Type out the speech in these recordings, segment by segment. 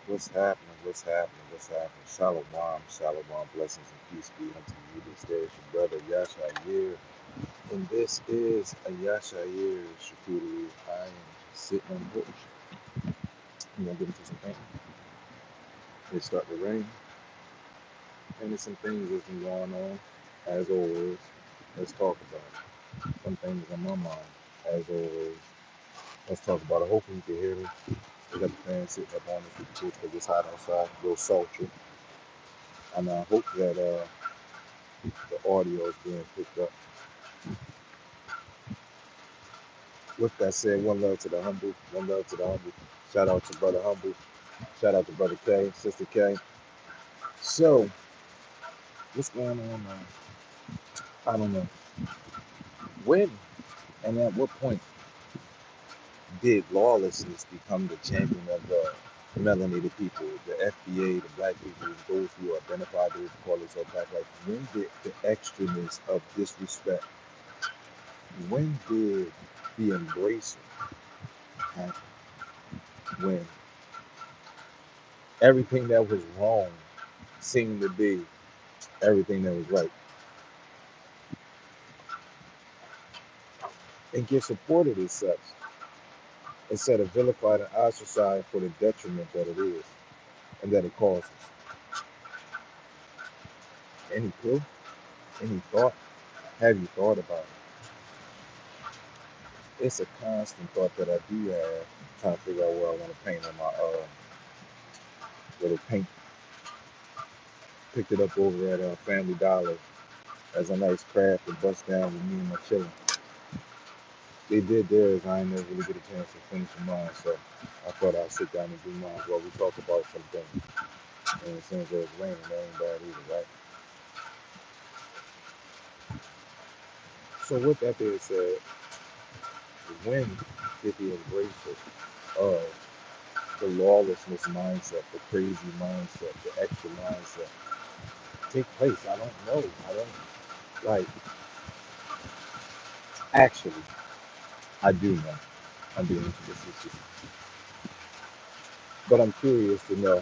What's happening? What's happening? What's happening? Shalom, shalom, blessings and peace be unto you. This day is your brother Yashayir, and this is a Yashayir Shakuri. I am sitting on the porch. I'm gonna get into some painting. It start to rain, and there's some things that's been going on. As always, let's talk about it. Some things on my mind. As always, let's talk about it. Hopefully you can hear me. We got the fan sitting up on the porch because it's hot outside, a little sultry, and I hope that the audio is being picked up. With that said, one love to the humble, one love to the humble. Shout out to Brother Humble. Shout out to Brother K, Sister K. So, what's going on now? I don't know. When and at what point did lawlessness become the champion of the melanated people, the FBA, the black people, those who identify those who call themselves black life? When did the extraness of disrespect, when did the embracing happen? When everything that was wrong seemed to be everything that was right, and get supported as such instead of vilified and ostracized for the detriment that it is and that it causes. Any clue? Any thought? Have you thought about it? It's a constant thought that I do have, trying to figure out where I want to paint on my little paint. Picked it up over at Family Dollar as a nice craft to bust down with me and my children. They did theirs. I ain't never really get a chance to finish mine, so I thought I'd sit down and do mine while we talk about something. And it seems it's raining, that ain't bad either, right? So with that being said, when did the embrace of the lawlessness mindset, the crazy mindset, the extra mindset take place? I don't know. I don't like actually. I do know. I'm being interested, but I'm curious to know.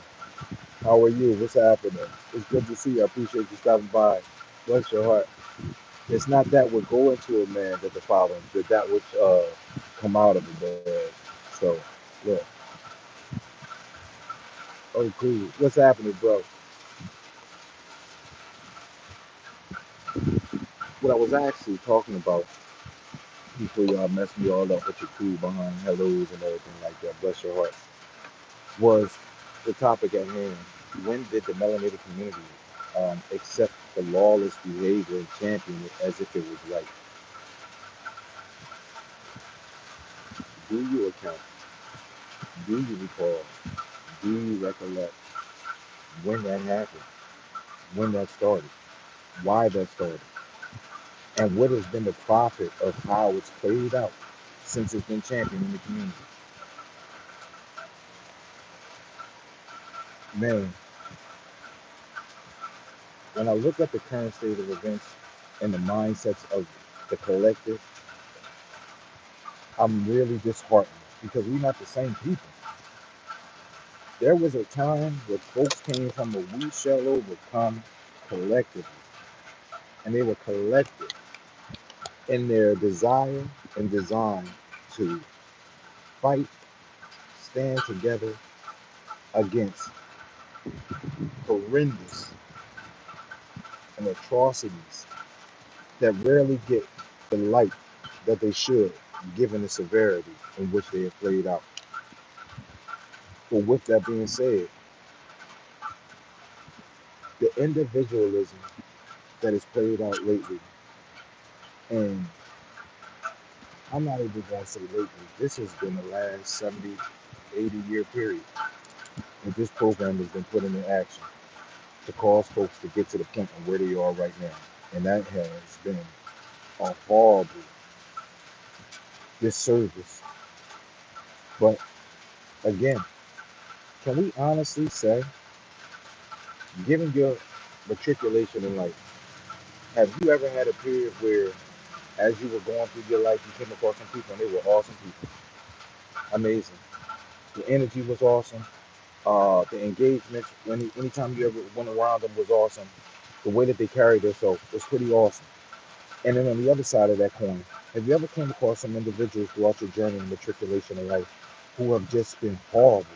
How are you? What's happening? It's good to see you. I appreciate you stopping by. Bless your heart. It's not that would go into a man that the following, but that which come out of the bed. So, yeah. Oh, cool. What's happening, bro? What I was actually talking about before y'all mess me all up with your cool behind hellos and everything like that, bless your heart, was the topic at hand. When did the melanated community accept the lawless behavior and champion it as if it was right? Do you account? Do you recall? Do you recollect when that happened? When that started? Why that started? And what has been the profit of how it's played out since it's been championed in the community? Man, when I look at the current state of events and the mindsets of the collective, I'm really disheartened because we're not the same people. There was a time where folks came from a we shall overcome collectively, and they were collective in their desire and design to fight, stand together against horrendous and atrocities that rarely get the light that they should, given the severity in which they have played out. But with that being said, the individualism that is played out lately, and I'm not even going to say lately, this has been the last 70, 80-year period that this program has been put into action to cause folks to get to the point of where they are right now. And that has been a horrible disservice. But again, can we honestly say, given your matriculation in life, have you ever had a period where, as you were going through your life, you came across some people and they were awesome people? Amazing. The energy was awesome. The engagement, anytime you ever went around them was awesome. The way that they carried themselves was pretty awesome. And then on the other side of that coin, have you ever came across some individuals throughout your journey and matriculation of life who have just been horrible?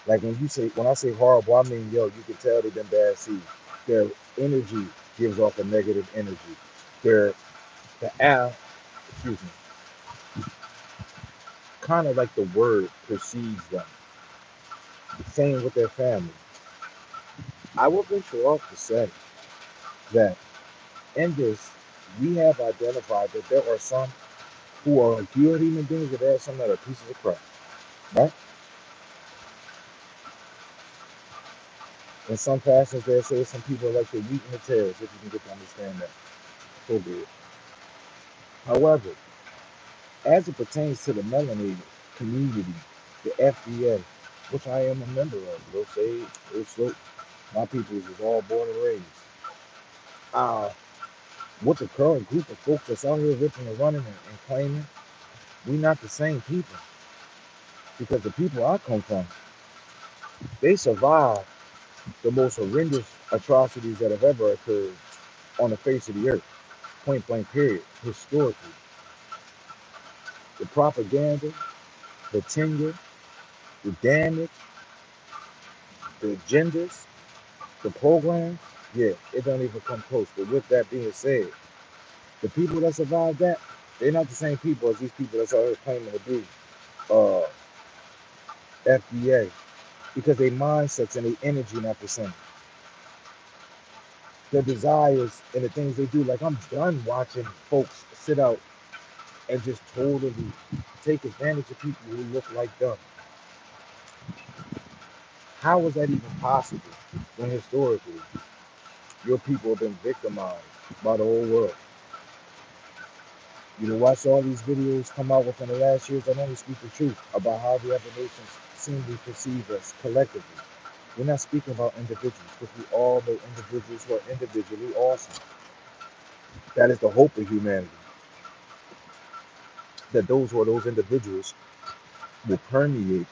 Like when I say horrible, I mean, yo, you can tell they've been bad seeds. Their energy gives off a negative energy. Their the air, excuse me, kind of like the word precedes them. Same with their family. I will venture off to say that in this, we have identified that there are some who are good human beings, and there are some that are pieces of crap, right? In some fashions, they say some people are like the wheat and the tares, if you can get to understand that. So be it. However, as it pertains to the melanated community, the FBA, which I am a member of, Little Sage, Little Slope, my people is all born and raised. Uh, with the current group of folks that's out here ripping and running and claiming, we not the same people. Because the people I come from, they survived the most horrendous atrocities that have ever occurred on the face of the earth, point blank period, historically. The propaganda, the tenure, the damage, the agendas, the programs, yeah, it don't even come close. But with that being said, the people that survived that, they're not the same people as these people that's out here claiming to be uh, FBA because their mindsets and their energy not the same. Their desires and the things they do, like I'm done watching folks sit out and just totally take advantage of people who look like them. How is that even possible when historically your people have been victimized by the whole world? You know, watch all these videos come out within the last years that only speak the truth about how the other nations seem to perceive us collectively. We're not speaking about individuals because we all know individuals who are individually awesome. That is the hope of humanity. That those who are those individuals will permeate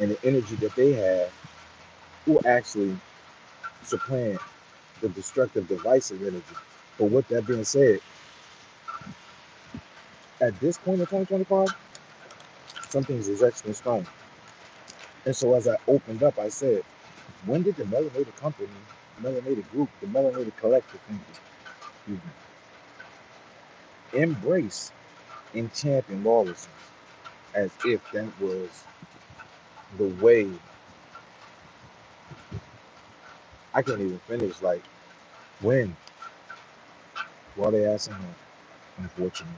and the energy that they have will actually supplant the destructive, divisive energy. But with that being said, at this point in 2025, some things is etched in stone. And so as I opened up, I said, when did the melanated company, melanated group, the melanated collective, excuse me, embrace and champion lawlessness as if that was the way? I can't even finish. Like, when? While they asking him, unfortunately.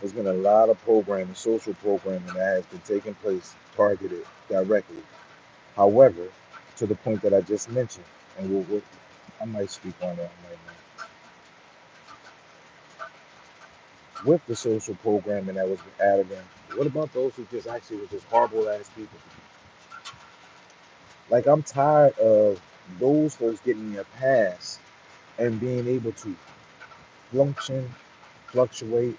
There's been a lot of programming, social programming that has been taking place targeted directly. However, to the point that I just mentioned, and I might speak on that, I might not. With the social programming that was added in, what about those who just actually were just horrible ass people? Like, I'm tired of those folks getting a pass and being able to function, fluctuate,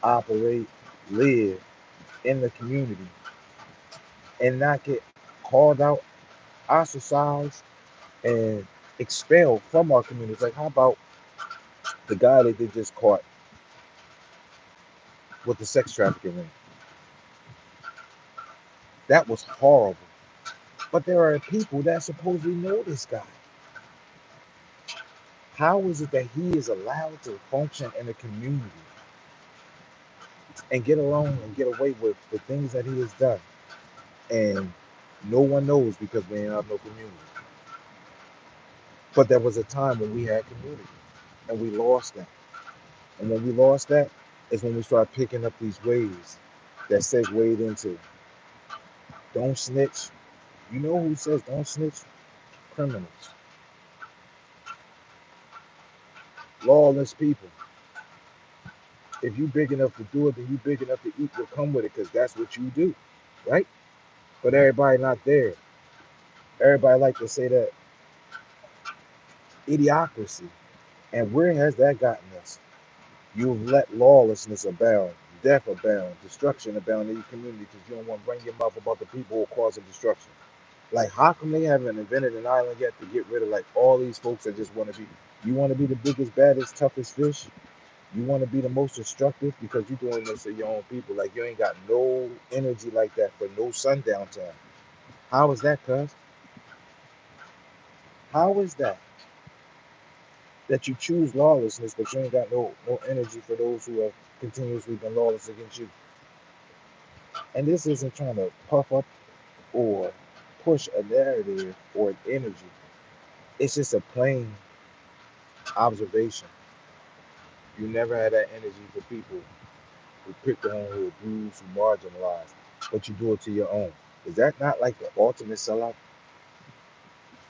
operate, live in the community and not get called out, ostracized, and expelled from our communities. Like, how about the guy that they just caught with the sex trafficking ring? That was horrible. But there are people that supposedly know this guy. How is it that he is allowed to function in a community and get along and get away with the things that he has done? And no one knows because we ain't have no community. But there was a time when we had community and we lost that. And when we lost that is when we started picking up these ways that segued into don't snitch. You know who says don't snitch? Criminals. Lawless people. If you big enough to do it, then you big enough to eat will come with it because that's what you do, right? But everybody not there. Everybody like to say that idiocracy. And where has that gotten us? You've let lawlessness abound. Death abound, destruction abound in your community because you don't want to run your mouth about the people who are causing destruction. Like, how come they haven't invented an island yet to get rid of like all these folks that just want to be? You want to be the biggest, baddest, toughest fish? You want to be the most destructive because you're doing this to your own people. Like, you ain't got no energy like that for no sundown time. How is that, cuz? How is that you choose lawlessness, but you ain't got no energy for those who have continuously been lawless against you? And this isn't trying to puff up or push a narrative or an energy. It's just a plain observation. You never had that energy for people who picked on, who abused, who marginalized, but you do it to your own. Is that not like the ultimate sellout?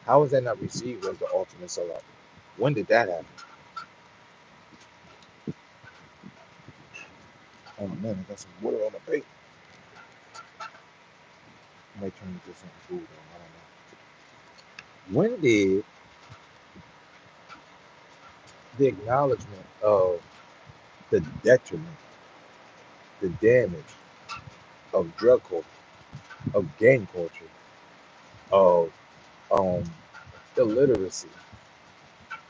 How is that not received as the ultimate sellout? When did that happen? Oh man, I got some water on my plate. I might turn into something food though. I don't know. When did the acknowledgement of the detriment, the damage of drug culture, of gang culture, of um, illiteracy,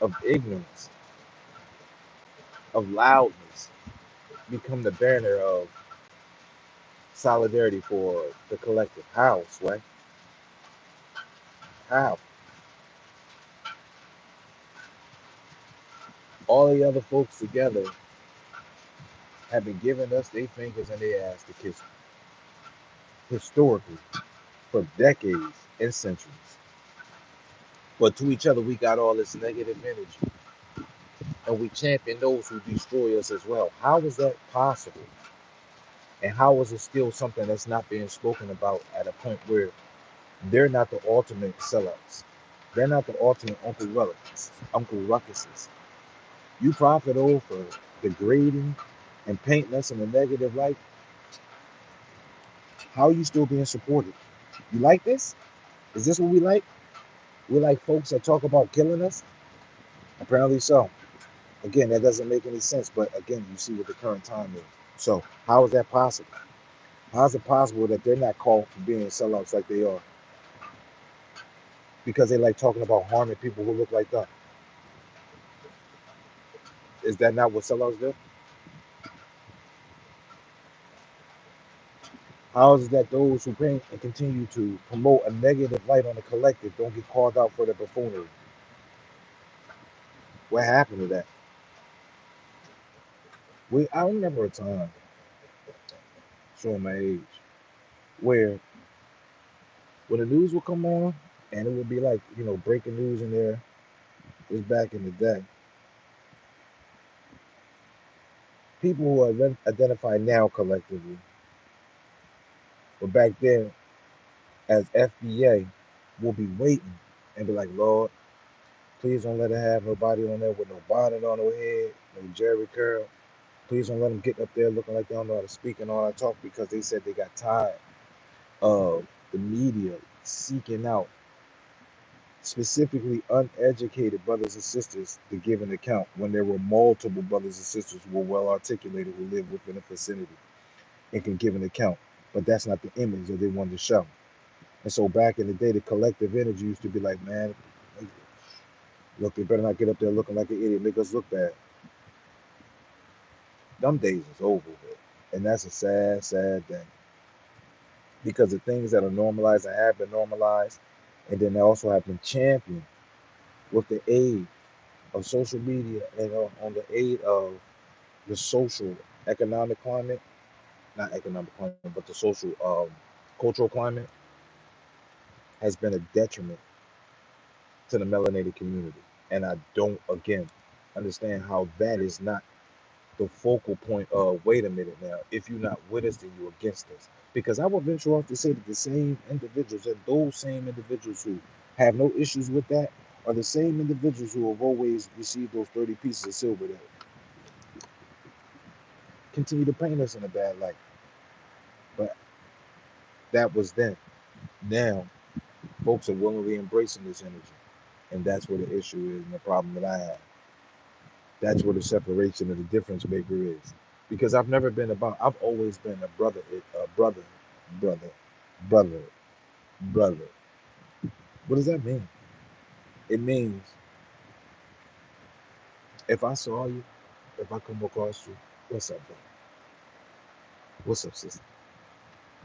of ignorance, of loudness become the banner of solidarity for the collective? How, Sway? How? All the other folks together have been giving us their fingers and their ass to kiss historically for decades and centuries. But to each other, we got all this negative energy and we champion those who destroy us as well. How is that possible? And how is it still something that's not being spoken about at a point where they're not the ultimate sellouts? They're not the ultimate Uncle Ruckuses. You profit over degrading and painting us in a negative light. How are you still being supported? You like this? Is this what we like? We like folks that talk about killing us? Apparently so. Again, that doesn't make any sense, but again, you see what the current time is. So, how is that possible? How is it possible that they're not called for being sellouts like they are? Because they like talking about harming people who look like them. Is that not what sellouts do? How is it that those who paint and continue to promote a negative light on the collective don't get called out for their buffoonery? What happened to that? I remember a time, showing my age, where when the news would come on and it would be like, breaking news in there, this back in the day, people who identify now collectively, but back then as FBA, will be waiting and be like, Lord, please don't let her have nobody on there with no bonnet on her head, no Jerry curl. Please don't let them get up there looking like they don't know how to speak and all that talk, because they said they got tired of the media seeking out specifically uneducated brothers and sisters to give an account when there were multiple brothers and sisters who were well articulated who lived within a vicinity and can give an account. But that's not the image that they wanted to show. And so back in the day, the collective energy used to be like, man, look, they better not get up there looking like an idiot, make us look bad. Them days is over with. And that's a sad, sad thing. Because the things that are normalized and have been normalized, and then they also have been championed with the aid of social media and on the aid of the social economic climate, not economic climate, but the social cultural climate, has been a detriment to the melanated community. And I don't, again, understand how that is not the focal point of, wait a minute now, if you're not with us, then you're against us. Because I would venture off to say that the same individuals, and those same individuals who have no issues with that, are the same individuals who have always received those 30 pieces of silver that continue to paint us in a bad light. But that was then. Now, folks are willingly embracing this energy. And that's where the issue is and the problem that I have. That's where the separation of the difference maker is. because I've never been about. I've always been a brother, brother, brother, brother. What does that mean? It means if I saw you, if I come across you, what's up, bro? What's up, sister?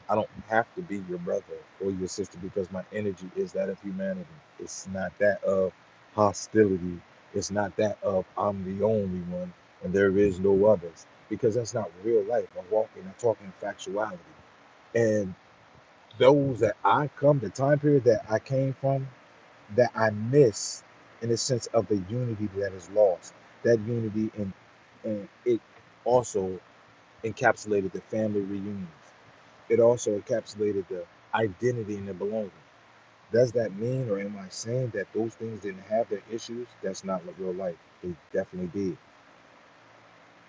I don't have to be your brother or your sister because my energy is that of humanity. It's not that of hostility. It's not that of I'm the only one and there is no others. Because that's not real life. I'm talking factuality. And those that I come, the time period that I came from, that I miss in the sense of the unity that is lost. That unity and it also encapsulated the family reunions. It also encapsulated the identity and the belonging. Does that mean, or am I saying that those things didn't have their issues? That's not what real life. They definitely did.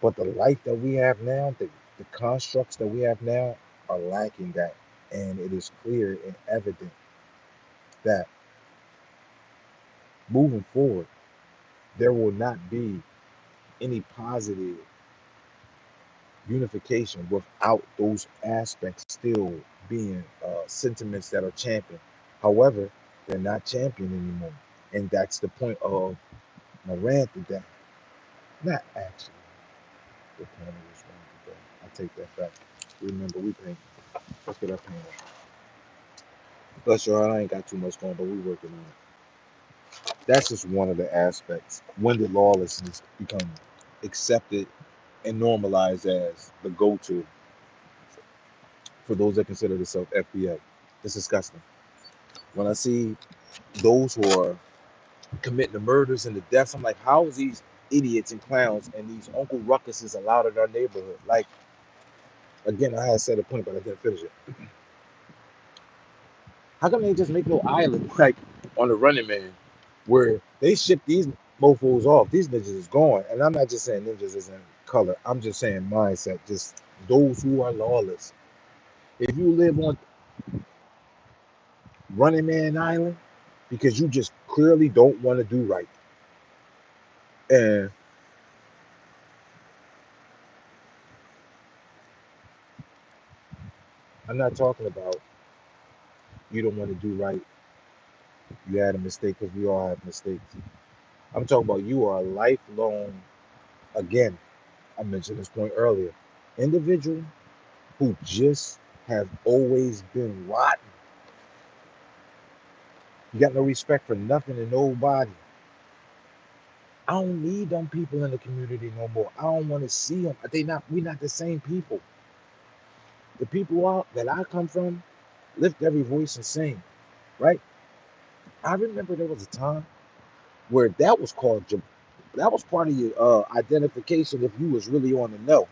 But the life that we have now, the constructs that we have now, are lacking that. And it is clear and evident that moving forward, there will not be any positive unification without those aspects still being sentiments that are championed. However, they're not championed anymore. And that's the point of my rant today. Not actually the point of this rant today. I take that back. Remember, we paint. Let's get our paint up. Bless your heart, I ain't got too much going, but we working on it. That's just one of the aspects. When did lawlessness become accepted and normalized as the go-to for those that consider themselves FBA? It's disgusting. When I see those who are committing the murders and the deaths, I'm like, how is these idiots and clowns and these Uncle Ruckuses allowed in our neighborhood? Like, again, I had said a point, but I didn't finish it. How come they just make no island like on the Running Man, where they ship these mofos off? These ninjas is gone, and I'm not just saying ninjas is in color. I'm just saying mindset. Just those who are lawless. If you live on Running Man Island, because you just clearly don't want to do right, and I'm not talking about you don't want to do right. You had a mistake because we all have mistakes. I'm talking about you are a lifelong, again, I mentioned this point earlier, individual who just have always been rotten. You got no respect for nothing and nobody. I don't need them people in the community no more. I don't want to see them. We're not the same people. The people out that I come from lift every voice and sing, right? I remember there was a time where that was that was part of your identification if you was really on the know.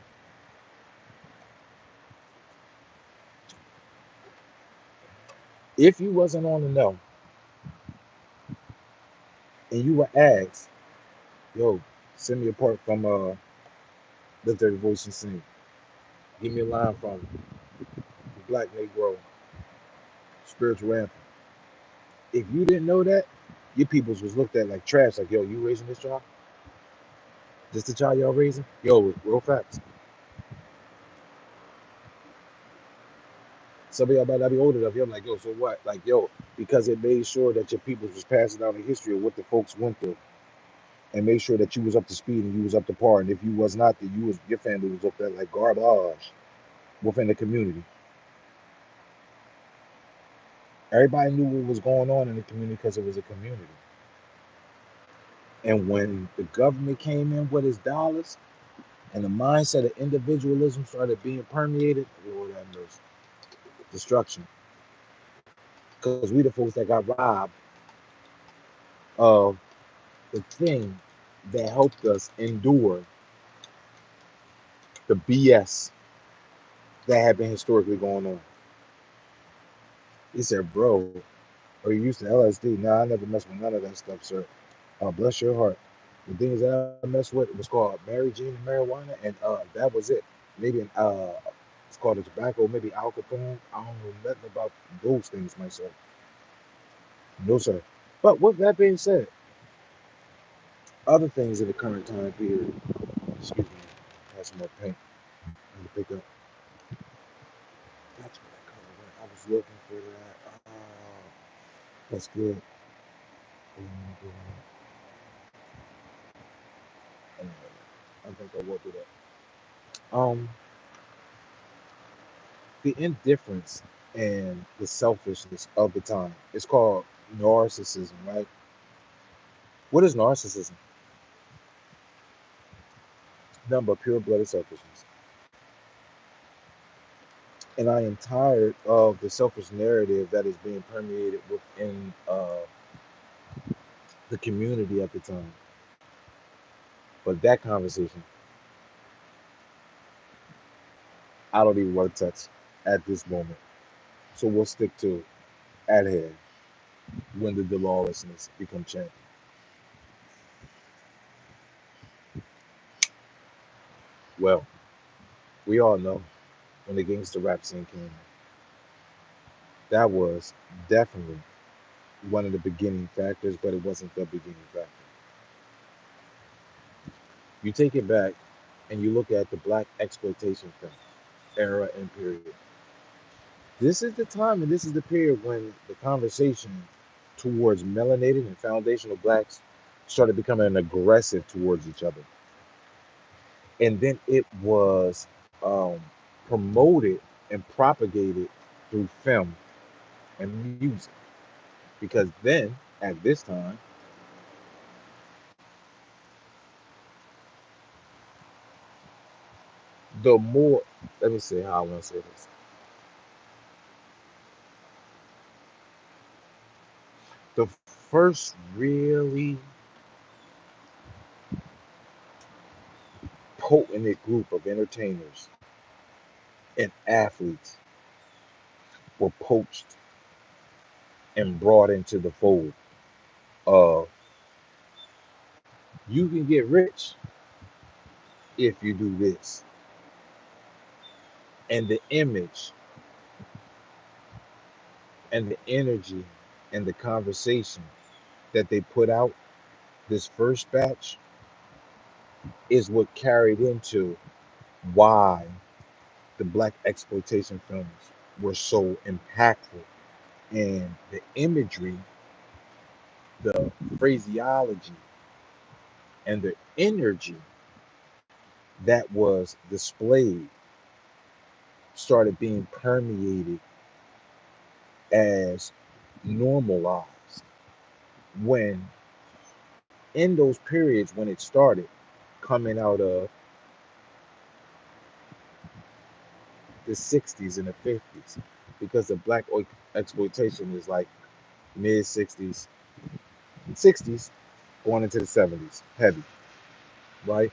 If you wasn't on the know and you were asked, yo, send me a part from Lift Every Voice and Sing. Give me a line from Black Negro, Spiritual Anthem. If you didn't know that, your peoples was looked at like trash. Like, yo, you raising this child? This the child y'all raising? Yo, real facts. Some of y'all might not be old enough. You're like, yo, so what? Like, yo, because it made sure that your peoples was passing down the history of what the folks went through, and made sure that you was up to speed and you was up to par. And if you was not, then your family was looked at like garbage within the community. Everybody knew what was going on in the community because it was a community. And when the government came in with its dollars and the mindset of individualism started being permeated, Lord have mercy, destruction. Because we the folks that got robbed of the thing that helped us endure the BS that had been historically going on. He said, bro, are you used to LSD? Nah, I never messed with none of that stuff, sir. Bless your heart. The things that I messed with was called Mary Jane and marijuana, and that was it. Maybe it's called a tobacco, maybe Al Capone. I don't know nothing about those things myself. No, sir. But with that being said, other things in the current time period, excuse me, have some more paint. Let me pick up. That's what I call it. I was looking for that. That's good. I think I will do that. The indifference and the selfishness of the time. It's called narcissism, right? What is narcissism? Nothing but pure blooded selfishness. And I am tired of the selfish narrative that is being permeated within the community at the time. But that conversation, I don't even want to touch at this moment. So we'll stick to at hand. When did the lawlessness become champion? Well, we all know when the gangster rap scene came in. That was definitely one of the beginning factors, but it wasn't the beginning factor. You take it back and you look at the black exploitation film era and period. This is the time and this is the period when the conversation towards melanated and foundational blacks started becoming aggressive towards each other. And then it was um, promoted and propagated through film and music. Because then, at this time, the more, let me say how I want to say this. The first really potent group of entertainers and athletes were poached and brought into the fold of you can get rich if you do this. And the image and the energy and the conversation that they put out, this first batch, is what carried into why the black exploitation films were so impactful. And the imagery, the phraseology, and the energy that was displayed started being permeated as normalized when in those periods when it started coming out of the 60s and the 50s, because the black exploitation is like mid 60s going into the 70s heavy, right?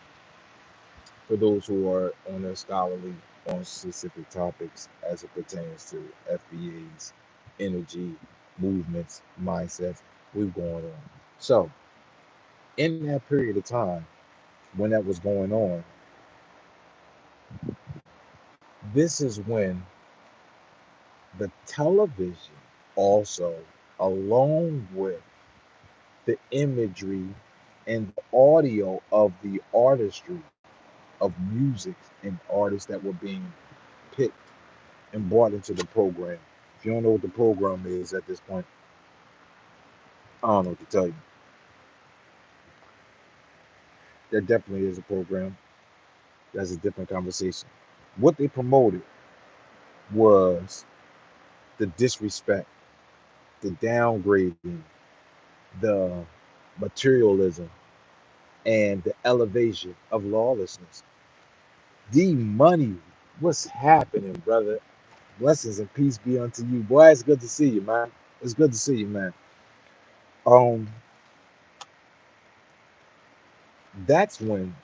For those who are on their scholarly on specific topics as it pertains to FBA's energy, movements, mindsets, we've gone on. So in that period of time when that was going on, this is when the television also, along with the imagery and the audio of the artistry of music and artists that were being picked and brought into the program. If you don't know what the program is at this point, I don't know what to tell you. There definitely is a program. That's a different conversation. What they promoted was the disrespect, the downgrading, the materialism, and the elevation of lawlessness. D Money, what's happening, brother? Blessings and peace be unto you. Boy, it's good to see you, man. It's good to see you, man. Um, that's when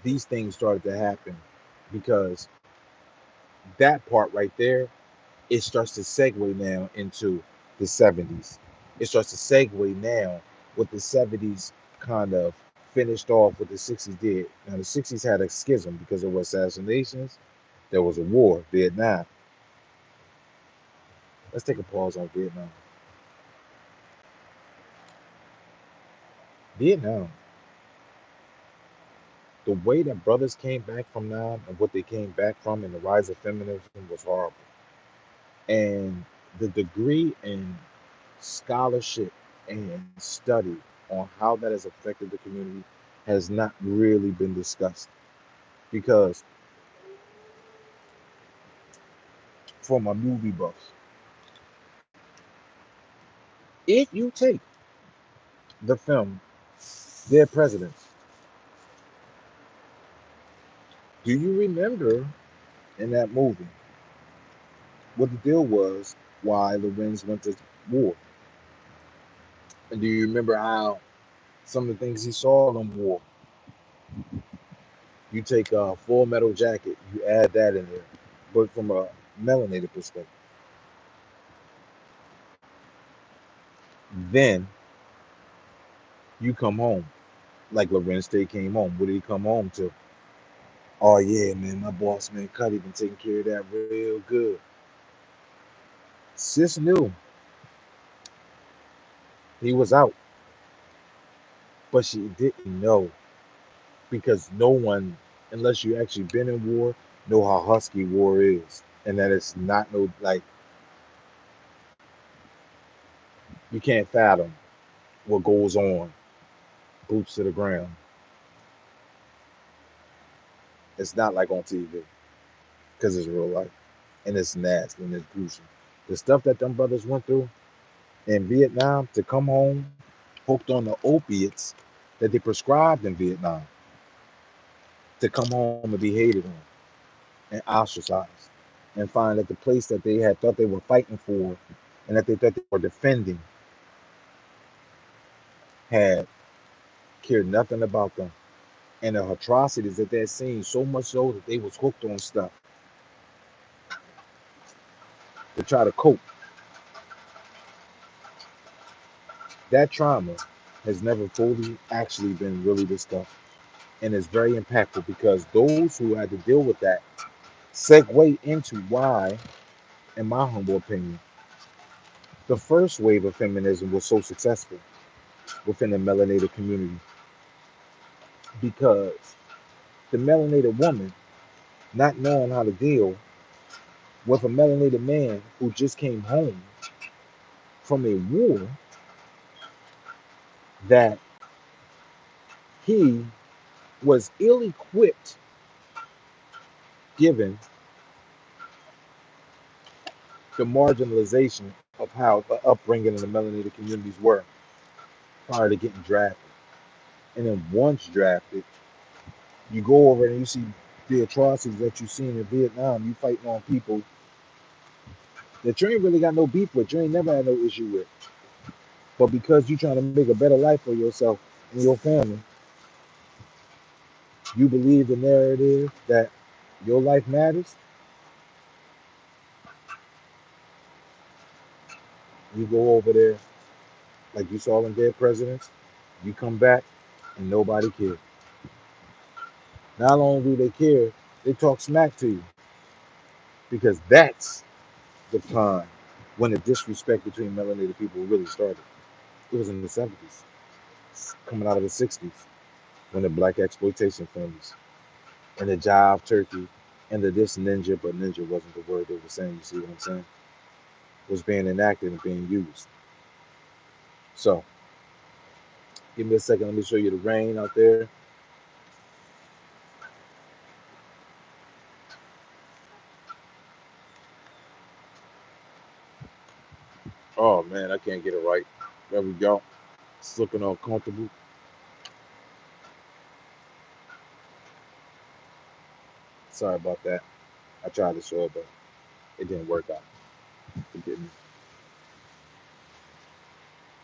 these things started to happen because that part right there, it starts to segue now into the 70s. It starts to segue now what the 70s kind of finished off what the 60s did. Now, the 60s had a schism because there were assassinations, there was a war, Vietnam. Let's take a pause on Vietnam. Vietnam The way that brothers came back from now and what they came back from and the rise of feminism was horrible. And the degree in scholarship and study on how that has affected the community has not really been discussed. Because for my movie buffs, if you take the film Dead Presidents, do you remember in that movie what the deal was why the Winds went to war? And do you remember how some of the things he saw in war? You take a Full Metal Jacket, you add that in there, but from a melanated perspective. Then you come home, like Lorenz Tate came home. What did he come home to? Oh yeah, man, my boss man Cuddy been taking care of that real good. Sis knew he was out, but she didn't know because no one, unless you actually been in war, know how husky war is, and that it's not no like you can't fathom what goes on, boots to the ground. It's not like on TV because it's real life and it's nasty and it's gruesome. The stuff that them brothers went through in Vietnam to come home hooked on the opiates that they prescribed in Vietnam to come home and be hated on and ostracized and find that the place that they had thought they were fighting for and that they thought they were defending had cared nothing about them. And the atrocities that they're seeing, so much so that they was hooked on stuff to try to cope. That trauma has never fully actually been really discussed. And it's very impactful because those who had to deal with that segue into why, in my humble opinion, the first wave of feminism was so successful within the melanated community because the melanated woman not knowing how to deal with a melanated man who just came home from a war that he was ill equipped given the marginalization of how the upbringing in the melanated communities were prior to getting drafted. And then once drafted, you go over and you see the atrocities that you've seen in Vietnam. You fighting on people that you ain't really got no beef with, you ain't never had no issue with. But because you're trying to make a better life for yourself and your family, you believe the narrative that your life matters, you go over there like you saw in Dead Presidents, you come back and nobody cares. Not only do they care, they talk smack to you because that's the time when the disrespect between melanated people really started. It was in the 70s, coming out of the 60s, when the black exploitation films and the jive turkey and the this ninja, but ninja wasn't the word they were saying, you see what I'm saying? Was being enacted and being used. So, give me a second, let me show you the rain out there. Oh man, I can't get it right. There we go. It's looking uncomfortable. Sorry about that. I tried to show it, but it didn't work out. Forgive me.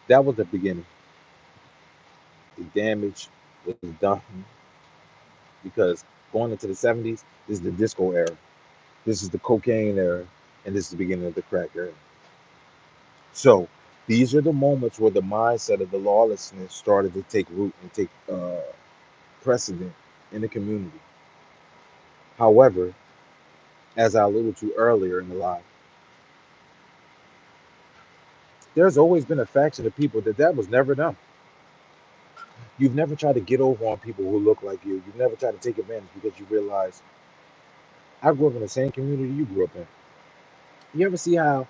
That was the beginning. The damage was done because going into the 70s, this is the disco era. This is the cocaine era, and this is the beginning of the crack era. So these are the moments where the mindset of the lawlessness started to take root and take precedent in the community. However, as I alluded to earlier in the live, there's always been a faction of people that was never them. You've never tried to get over on people who look like you. You've never tried to take advantage because you realize I grew up in the same community you grew up in. You ever see how,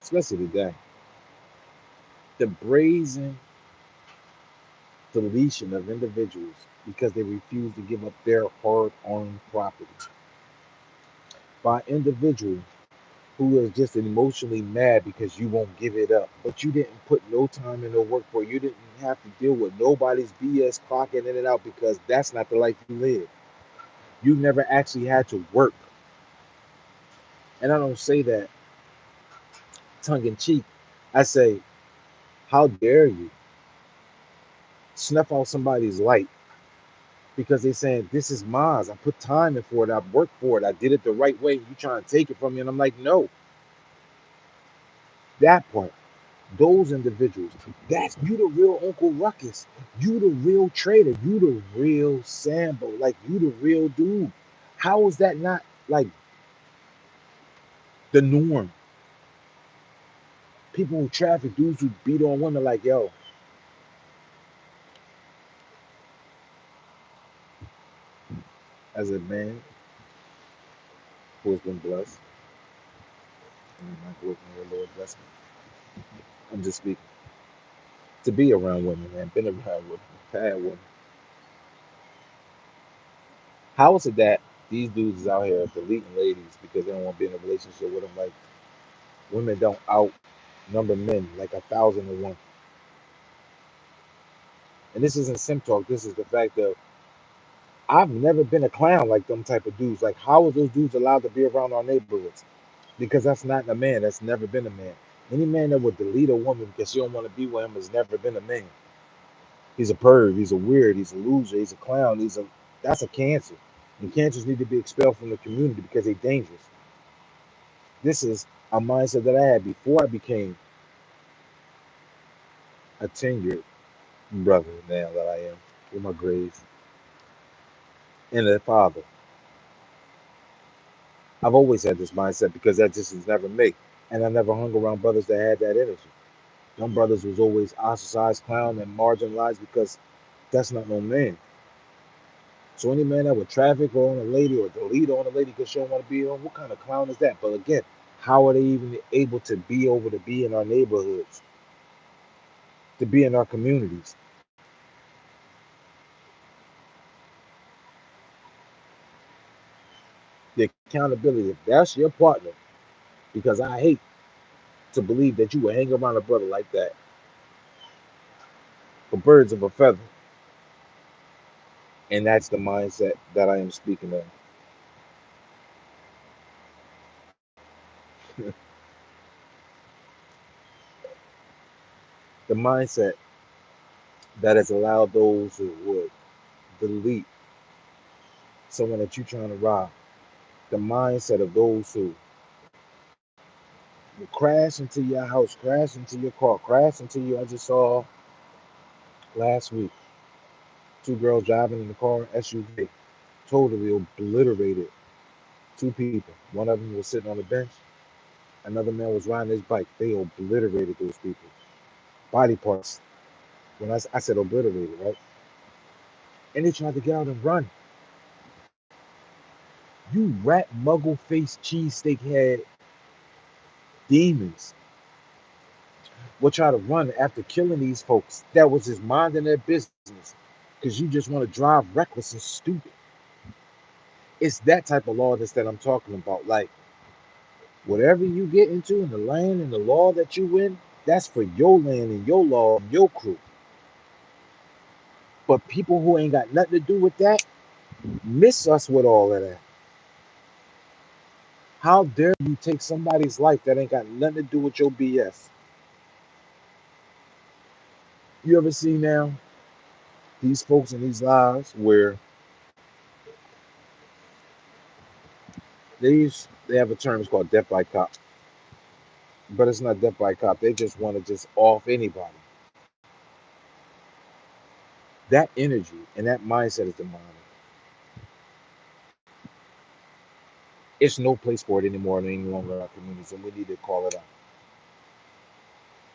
especially today, the brazen deletion of individuals because they refuse to give up their hard-earned property by individuals who is just emotionally mad because you won't give it up. But you didn't put no time and no work for it. You didn't have to deal with nobody's BS clocking in and out because that's not the life you live. You never actually had to work. And I don't say that tongue in cheek. I say, how dare you snuff out somebody's light because they're saying, this is mine. I put time in for it. I worked for it. I did it the right way. You trying to take it from me. And I'm like, no, that part. Those individuals, that's you the real Uncle Ruckus. You the real trader. You the real Sambo. Like you the real dude. How is that not like the norm? People who traffic, dudes who beat on women like, yo, as a man who has been blessed, and my the Lord bless me. I'm just speaking. To be around women, man, been around women, had women. How is it that these dudes is out here deleting ladies because they don't want to be in a relationship with them? Like women don't outnumber men like 1,000 to 1. And this isn't sim talk. This is the fact that I've never been a clown like them type of dudes. Like, how are those dudes allowed to be around our neighborhoods? Because that's not a man. That's never been a man. Any man that would delete a woman because she don't want to be with him has never been a man. He's a perv. He's a weird. He's a loser. He's a clown. That's a cancer. And cancers need to be expelled from the community because they're dangerous. This is a mindset that I had before I became a tenured brother now that I am with my grades and a father. I've always had this mindset because that just was never me. And I never hung around brothers that had that energy. Them brothers was always ostracized, clown, and marginalized because that's not no man. So any man that would traffic on a lady or delete on a lady because she don't want to be on, what kind of clown is that? But again, how are they even able to be over to be in our neighborhoods, to be in our communities? The accountability, if that's your partner, because I hate to believe that you would hang around a brother like that for birds of a feather. And that's the mindset that I am speaking of. The mindset that has allowed those who would delete someone that you're trying to rob. The mindset of those who will crash into your house, crash into your car, crash into you. I just saw last week two girls driving in the car, SUV, totally obliterated two people. One of them was sitting on the bench, another man was riding his bike. They obliterated those people. Body parts. When I said obliterated, right? And they tried to get out and run. You rat muggle faced cheesesteak head demons will try to run after killing these folks that was just minding their business because you just want to drive reckless and stupid. It's that type of lawlessness that I'm talking about. Like, whatever you get into in the land and the law that you win, that's for your land and your law and your crew. But people who ain't got nothing to do with that miss us with all of that. How dare you take somebody's life that ain't got nothing to do with your BS? You ever see now these folks in these lives where they have a term, it's called death by cop, but it's not death by cop. They just want to just off anybody. That energy and that mindset is demonic. It's no place for it anymore and any longer in our communities, and we need to call it out.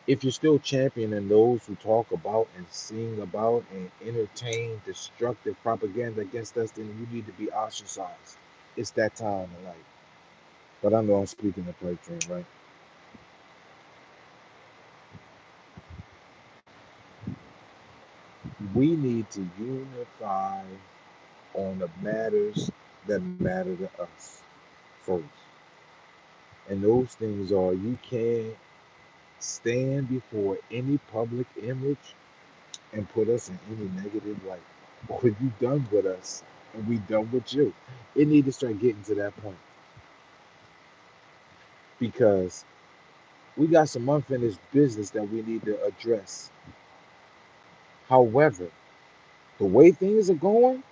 If you're still championing those who talk about and sing about and entertain destructive propaganda against us, then you need to be ostracized. It's that time in life. But I know I'm speaking the pipe dream, right? We need to unify on the matters that matter to us first. And those things are you can't stand before any public image and put us in any negative light. Or you done with us and we done with you. It need to start getting to that point because we got some unfinished business that we need to address. However, the way things are going,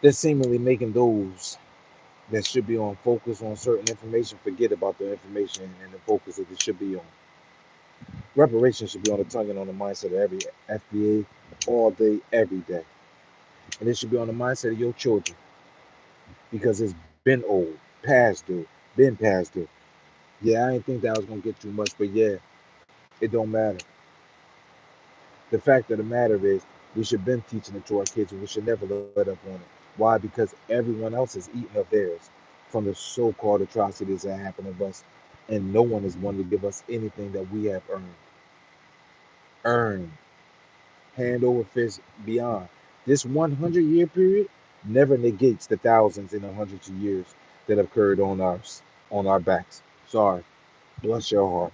they're seemingly making those that should be on focus on certain information forget about the information and the focus that they should be on. Reparations should be on the tongue and on the mindset of every FBA all day, every day. And it should be on the mindset of your children because it's been old, past due, been past due. Yeah, I didn't think that I was gonna get too much, but yeah, it don't matter. The fact of the matter is, we should been teaching it to our kids, and we should never let up on it. Why? Because everyone else is eating of theirs from the so-called atrocities that happen of us, and no one is wanting to give us anything that we have earned. Earned, hand over fist, beyond. This 100-year period never negates the thousands and the hundreds of years that have occurred on our backs. Sorry, bless your heart.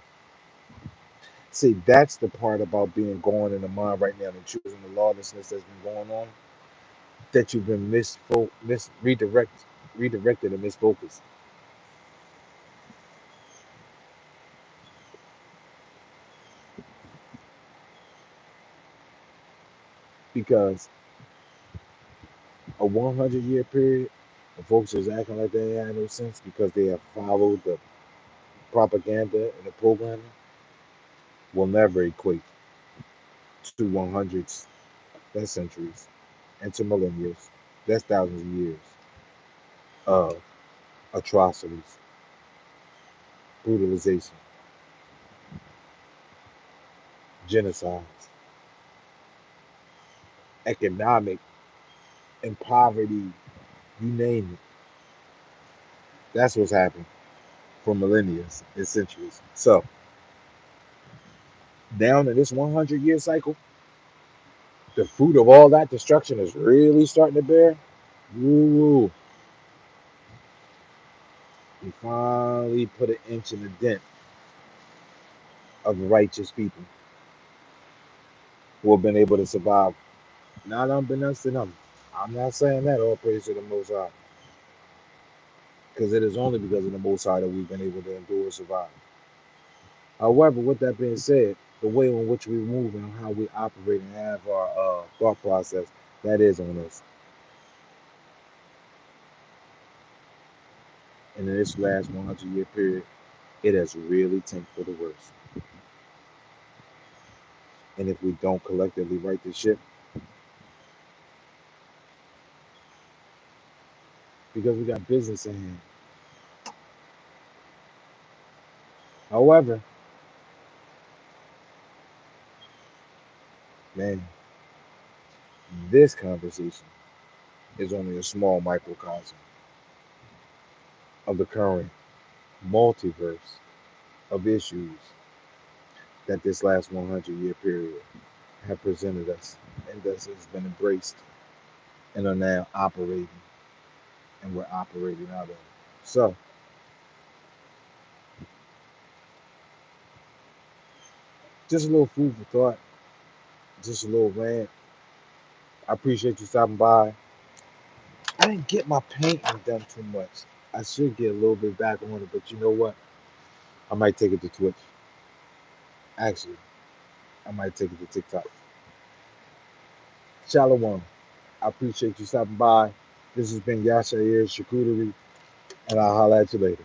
See, that's the part about being going in the mind right now, the choosing the lawlessness that's been going on, that you've been redirected and misfocused. Because a 100-year period, the folks is acting like they ain't had no sense because they have followed the propaganda and the programming will never equate to 100s, that's centuries, and to millennia, that's thousands of years of atrocities, brutalization, genocides, economic and poverty, you name it. That's what's happened for millennia and centuries. So, down in this 100-year cycle, the fruit of all that destruction is really starting to bear. Woo! We finally put an inch in the dent of righteous people who have been able to survive. Not unbeknownst to them. I'm not saying that all praise to the Most High, because it is only because of the Most High that we've been able to endure and survive. However, with that being said, the way in which we move and how we operate and have our thought process, that is on us. And in this last 100-year period, it has really tanked for the worse. And if we don't collectively right the ship, because we got business in hand. However, man, this conversation is only a small microcosm of the current multiverse of issues that this last 100-year period have presented us and thus has been embraced and are now operating and we're operating out of. So, just a little food for thought, just a little rant. I appreciate you stopping by. I didn't get my painting done too much. I should get a little bit back on it, but you know what? I might take it to Twitch. Actually, I might take it to TikTok. Shalom. I appreciate you stopping by. This has been Yasha Shakudari, and I'll holler at you later.